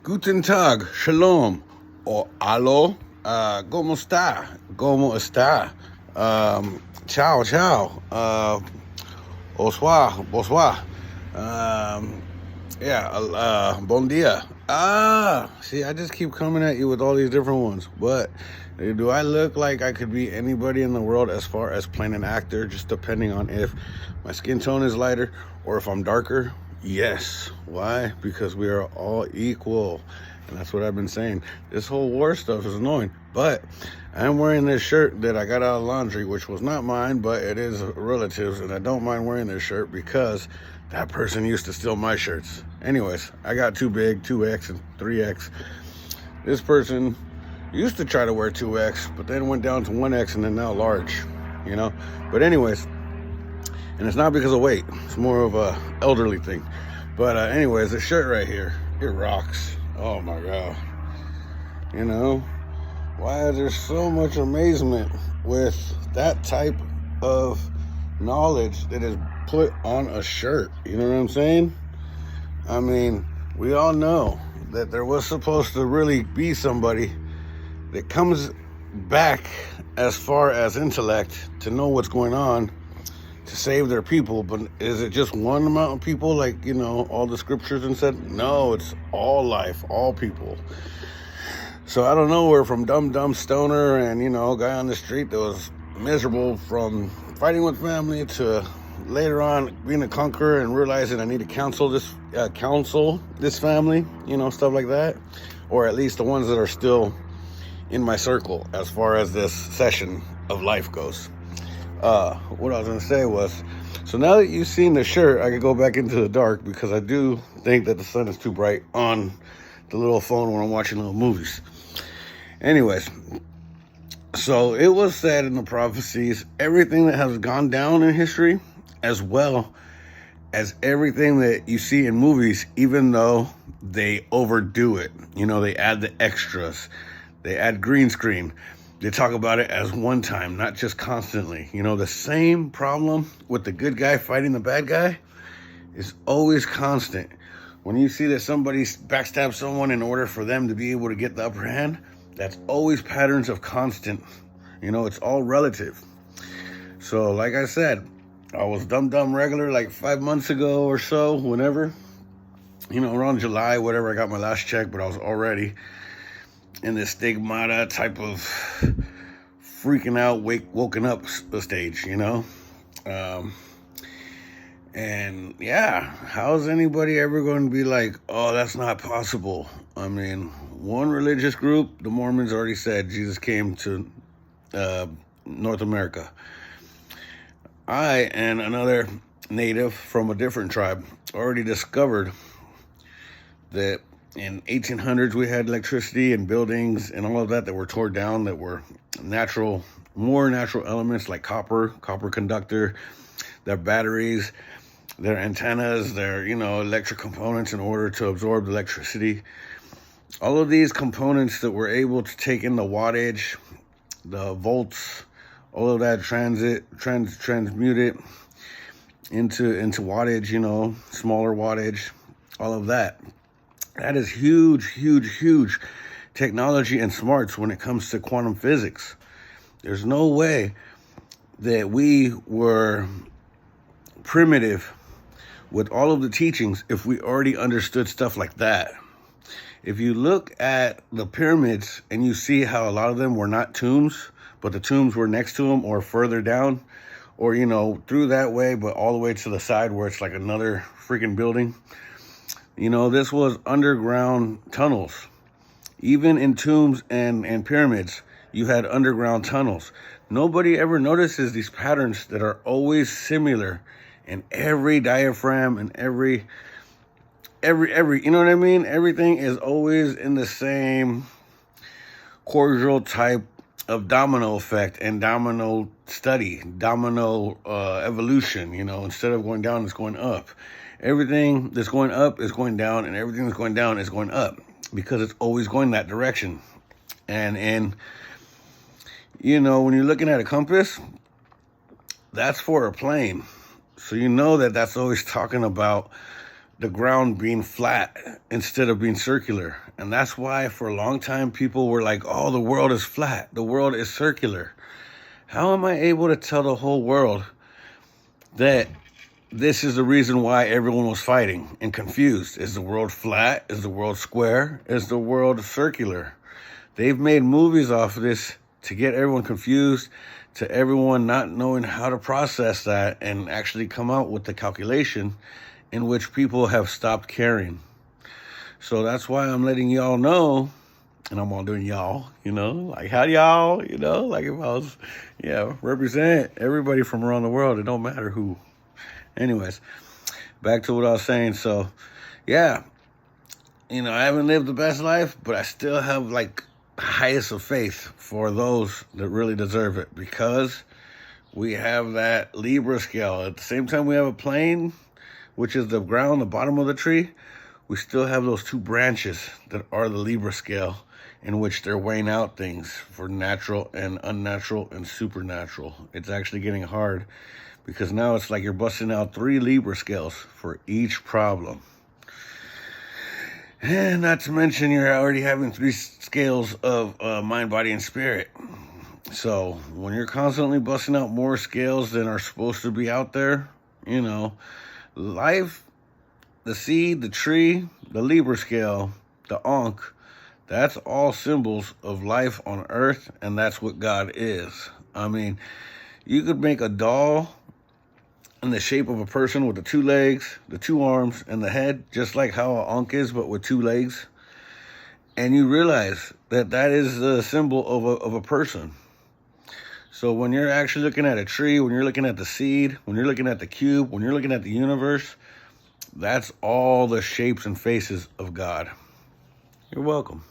GutenTog, Shalom, o Holo, ¿cómo está? ¿Cómo está? Ciao, ciao, bonsoir, Bondya. See, I just keep coming at you with all these different ones, but do I look like I could be anybody in the world as far as playing an actor, just depending on if my skin tone is lighter or if I'm darker? Yes. Why? Because we are all equal. And that's what I've been saying. This whole war stuff is annoying. But I'm wearing this shirt that I got out of laundry, which was not mine, but it is relatives. And I don't mind wearing this shirt because that person used to steal my shirts. Anyways, I got too big, 2X and 3X. This person used to try to wear 2X, but then went down to 1X and then now large, you know? But anyways, and it's not because of weight. It's more of a elderly thing. But anyways, this shirt right here, it rocks. Oh my God. You know, why is there so much amazement with that type of knowledge that is put on a shirt? You know what I'm saying? I mean, we all know that there was supposed to really be somebody that comes back as far as intellect to know what's going on, to save their people. But is it just one amount of people, like, you know, all the scriptures and said? No, it's all life, all people. So I don't know where from dumb stoner and, you know, guy on the street that was miserable from fighting with family to later on being a conqueror and realizing I need to counsel this family, you know, stuff like that. Or at least the ones that are still in my circle as far as this session of life goes. What I was going to say was, so now that you've seen the shirt, I could go back into the dark because I do think that the sun is too bright on the little phone when I'm watching little movies. Anyways, so it was said in the prophecies, everything that has gone down in history, as well as everything that you see in movies, even though they overdo it. You know, they add the extras, they add green screen. They talk about it as one time, not just constantly. You know, the same problem with the good guy fighting the bad guy is always constant. When you see that somebody backstabs someone in order for them to be able to get the upper hand, that's always patterns of constant. You know, it's all relative. So, like I said, I was dumb regular like 5 months ago or so, whenever. You know, around July, whatever, I got my last check, but I was already in this stigmata type of freaking out, woken up stage, you know? And yeah, how's anybody ever going to be like, oh, that's not possible? I mean, one religious group, the Mormons, already said Jesus came to North America. I and another native from a different tribe already discovered that in 1800s, we had electricity and buildings and all of that were torn down, that were more natural elements like copper conductor, their batteries, their antennas, their, you know, electric components in order to absorb the electricity. All of these components that were able to take in the wattage, the volts, all of that transmute it into wattage, you know, smaller wattage, all of that. That is huge technology and smarts when it comes to quantum physics. There's no way that we were primitive with all of the teachings if we already understood stuff like that. If you look at the pyramids and you see how a lot of them were not tombs, but the tombs were next to them or further down, or, you know, through that way, but all the way to the side where it's like another freaking building. You know, this was underground tunnels. Even in tombs and pyramids, you had underground tunnels. Nobody ever notices these patterns that are always similar in every diaphragm and every, you know what I mean? Everything is always in the same cordial type of domino effect and domino study, domino evolution. You know, instead of going down, it's going up. Everything that's going up is going down, and everything that's going down is going up because it's always going that direction. And you know, when you're looking at a compass, that's for a plane. So you know that that's always talking about the ground being flat instead of being circular. And that's why for a long time people were like, oh, the world is flat. The world is circular. How am I able to tell the whole world that this is the reason why everyone was fighting and confused? Is the world flat? Is the world square? Is the world circular? They've made movies off of this to get everyone confused, to everyone not knowing how to process that and actually come out with the calculation in which people have stopped caring. So that's why I'm letting y'all know, and I'm all doing y'all, like how y'all, like if I was, represent everybody from around the world. It don't matter who. Anyways, back to what I was saying. So, I haven't lived the best life, but I still have like highest of faith for those that really deserve it, because we have that Libra scale. At the same time we have a plane, which is the ground, the bottom of the tree, we still have those two branches that are the Libra scale, in which they're weighing out things for natural and unnatural and supernatural. It's actually getting hard, because now it's like you're busting out 3 Libra scales for each problem. And not to mention you're already having 3 scales of mind, body, and spirit. So when you're constantly busting out more scales than are supposed to be out there, life, the seed, the tree, the Libra scale, the Ankh, that's all symbols of life on earth, and that's what God is. I mean, you could make a doll in the shape of a person with the 2 legs, the 2 arms, and the head, just like how an Ankh is, but with 2 legs. And you realize that that is the symbol of a person. So when you're actually looking at a tree, when you're looking at the seed, when you're looking at the cube, when you're looking at the universe, that's all the shapes and faces of God. You're welcome.